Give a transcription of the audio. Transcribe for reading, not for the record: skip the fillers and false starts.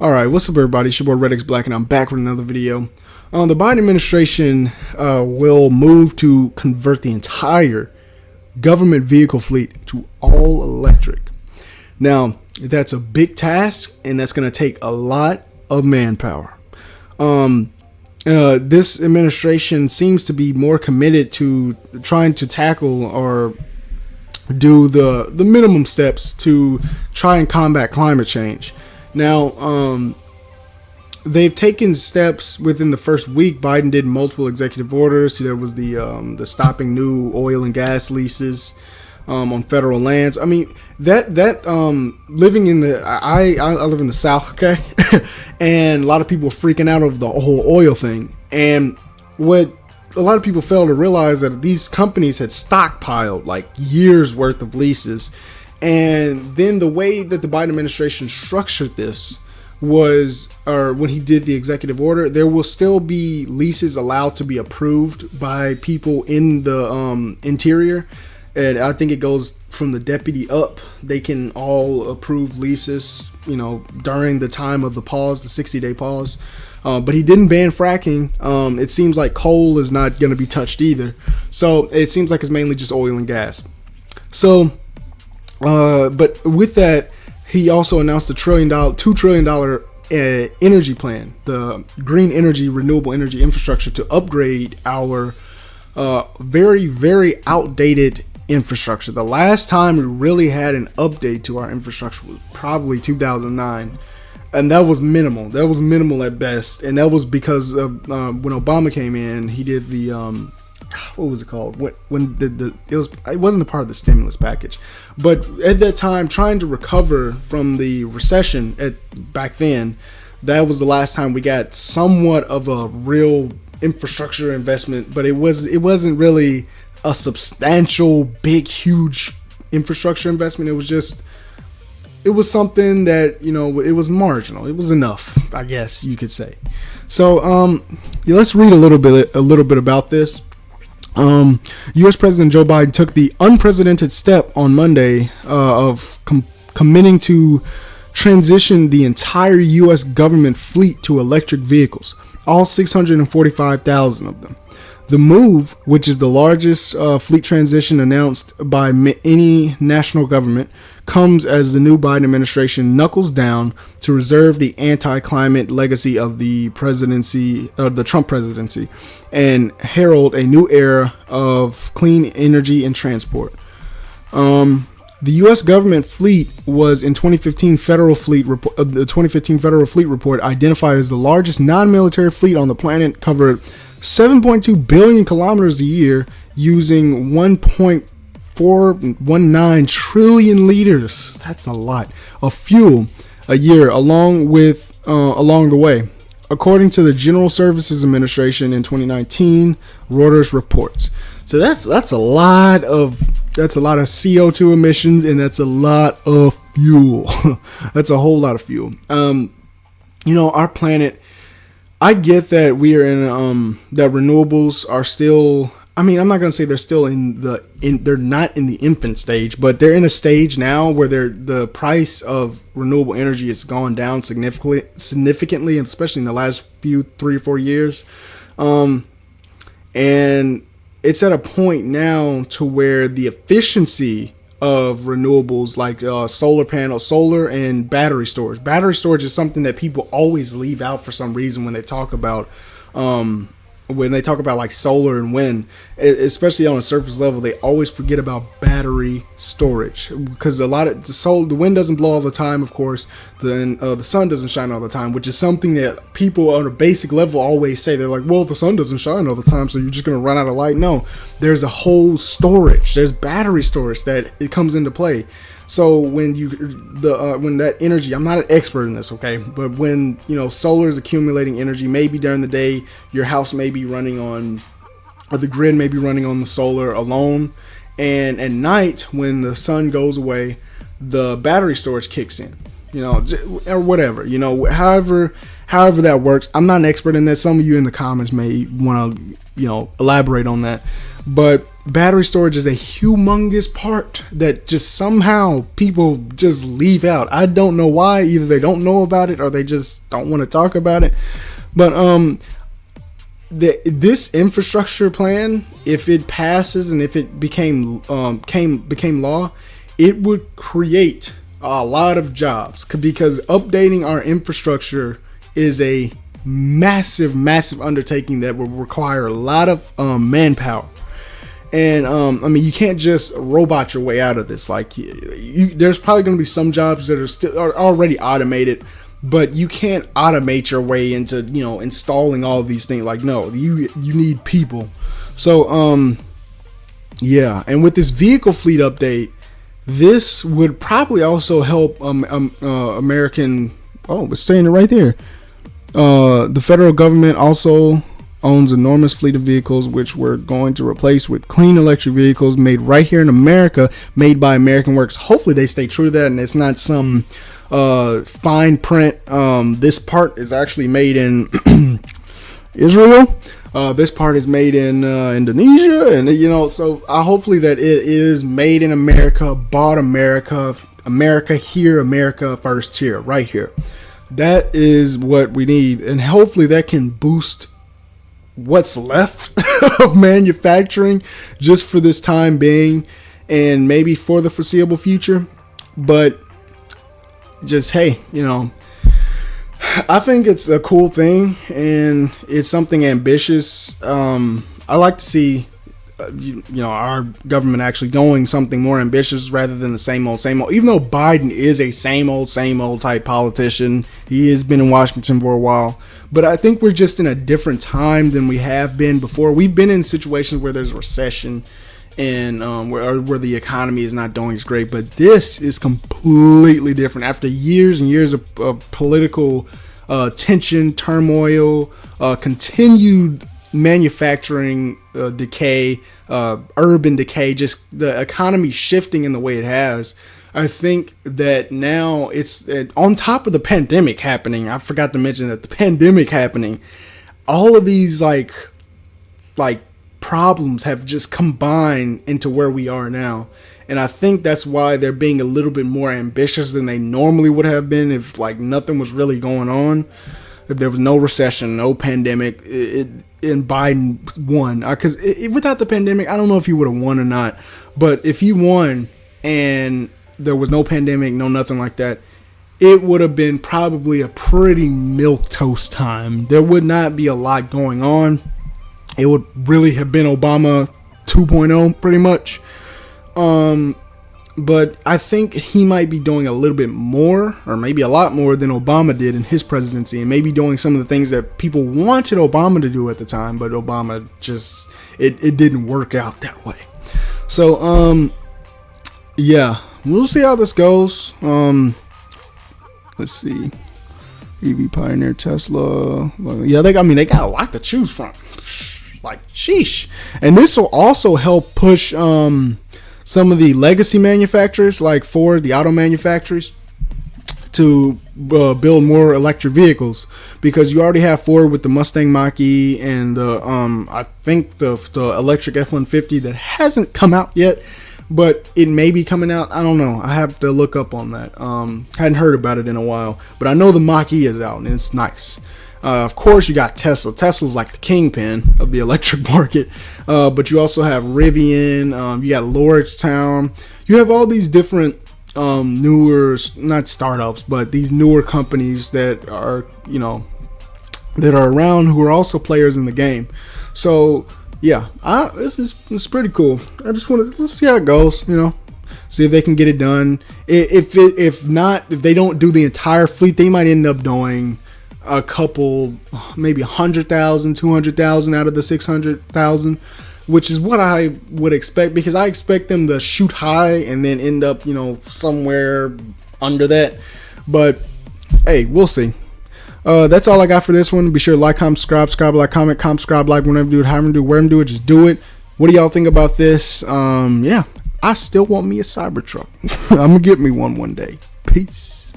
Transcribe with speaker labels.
Speaker 1: All right, what's up, everybody? It's your boy Red Black, and I'm back with another video. The Biden administration will move to convert the entire government vehicle fleet to all electric. Now, that's a big task, and that's going to take a lot of manpower. This administration seems to be more committed to trying to tackle or do the minimum steps to try and combat climate change. Now, they've taken steps within the first week. Biden did multiple executive orders. There was the stopping new oil and gas leases on federal lands. I mean, that living in the I live in the South, okay, and a lot of people are freaking out over the whole oil thing. And what a lot of people fail to realize that these companies had stockpiled like years worth of leases. And then the way that the Biden administration structured this was, or when he did the executive order, there will still be leases allowed to be approved by people in the interior. And I think it goes from the deputy up. They can all approve leases, during the time of the pause, the 60-day pause. But he didn't ban fracking. It seems like coal is not going to be touched either. So it seems like it's mainly just oil and gas. So, but with that, he also announced $2 trillion energy plan, the green energy, renewable energy infrastructure to upgrade our very, very outdated infrastructure. The last time we really had an update to our infrastructure was probably 2009. And that was minimal. That was minimal at best. And that was because of when Obama came in, he did the what was it called? It wasn't a part of the stimulus package, but at that time, trying to recover from the recession back then, that was the last time we got somewhat of a real infrastructure investment. But it wasn't really a substantial, big, huge infrastructure investment. It was something that, it was marginal. It was enough, I guess you could say. So, let's read a little bit about this. U.S. President Joe Biden took the unprecedented step on Monday of committing to transition the entire U.S. government fleet to electric vehicles, all 645,000 of them. The move, which is the largest fleet transition announced by any national government, comes as the new Biden administration knuckles down to reserve the anti-climate legacy of the Trump presidency, and herald a new era of clean energy and transport. The U.S. government fleet was in 2015 Federal Fleet report. The 2015 Federal Fleet Report identified as the largest non-military fleet on the planet, covered 7.2 billion kilometers a year, using 1.419 trillion liters. That's a lot of fuel a year along the way, according to the General Services Administration in 2019, Reuters reports. So that's a lot of CO2 emissions, and that's a lot of fuel. That's a whole lot of fuel. Our planet, I get that we are that renewables are still, I'm not going to say they're still they're not in the infant stage, but they're in a stage now where the price of renewable energy has gone down significantly, especially in the last 3 or 4 years. And it's at a point now to where the efficiency of renewables like solar and battery storage. Battery storage is something that people always leave out for some reason when they talk about like solar and wind, especially on a surface level. They always forget about battery storage because the wind doesn't blow all the time, of course. Then the sun doesn't shine all the time, which is something that people on a basic level always say. They're like, well, the sun doesn't shine all the time, so you're just going to run out of light. No, there's a whole storage. There's battery storage that it comes into play. So when that energy, I'm not an expert in this, okay, but when solar is accumulating energy, maybe during the day your house may be running on, or the grid may be running on the solar alone, and at night when the sun goes away, the battery storage kicks in, or whatever, however that works. I'm not an expert in that. Some of you in the comments may want to elaborate on that. But battery storage is a humongous part that just somehow people just leave out. I don't know why. Either they don't know about it or they just don't want to talk about it. But this infrastructure plan, if it passes and if it became law, it would create a lot of jobs, because updating our infrastructure is a massive undertaking that will require a lot of manpower. And I mean, you can't just robot your way out of this. Like, there's probably going to be some jobs that are already automated, but you can't automate your way into, you know, installing all of these things. Like, no, you need people. So yeah, and with this vehicle fleet update, this would probably also help American. Oh, it's saying it right there. The federal government also owns enormous fleet of vehicles, which we're going to replace with clean electric vehicles made right here in America, made by American Works. Hopefully they stay true to that, and it's not some fine print. This part is actually made in Israel. This part is made in Indonesia, and you know, so hopefully that it is made in America, bought America, America here, America first here, right here. That is what we need, and hopefully that can boost what's left of manufacturing just for this time being, and maybe for the foreseeable future. But just, hey, you know, I think it's a cool thing, and it's something ambitious. I like to see you know, our government actually doing something more ambitious rather than the same old. Even though Biden is a same old type politician, he has been in Washington for a while, but I think we're just in a different time than we have been before. We've been in situations where there's a recession and where the economy is not doing as great, but this is completely different. After years and years of political tension, turmoil, continued manufacturing decay, urban decay, just the economy shifting in the way it has. I think that now it's on top of the pandemic happening. I forgot to mention that the pandemic happening, all of these like problems have just combined into where we are now. And I think that's why they're being a little bit more ambitious than they normally would have been if like nothing was really going on. If there was no recession, no pandemic, and Biden won. Because without the pandemic, I don't know if he would have won or not. But if he won and there was no pandemic, no nothing like that, it would have been probably a pretty milquetoast time. There would not be a lot going on. It would really have been Obama 2.0 pretty much. But I think he might be doing a little bit more, or maybe a lot more than Obama did in his presidency, and maybe doing some of the things that people wanted Obama to do at the time, but Obama just, it didn't work out that way. So, yeah, we'll see how this goes. Let's see. EV Pioneer, Tesla. Yeah, they got a lot to choose from. Like, sheesh. And this will also help push, some of the legacy manufacturers like Ford, the auto manufacturers, to build more electric vehicles, because you already have Ford with the Mustang Mach-E and the I think the electric F-150 that hasn't come out yet, but it may be coming out. I don't know. I have to look up on that. Hadn't heard about it in a while, but I know the Mach-E is out and it's nice. Of course, you got Tesla. Tesla's like the kingpin of the electric market. But you also have Rivian. You got Lordstown. You have all these different newer, not startups, but these newer companies that are, you know, that are around, who are also players in the game. So yeah, this is pretty cool. I just want to, let's see how it goes. You know, see if they can get it done. If they don't do the entire fleet, they might end up doing a couple, maybe 100,000, 200,000 out of the 600,000, which is what I would expect, because I expect them to shoot high and then end up, you know, somewhere under that. But hey, we'll see. That's all I got for this one. Be sure to like, comment, subscribe, like, comment, subscribe, like, whenever do it, however do it, wherever do it, just do it. What do y'all think about this? Yeah, I still want me a Cybertruck. I'm gonna get me one day. Peace.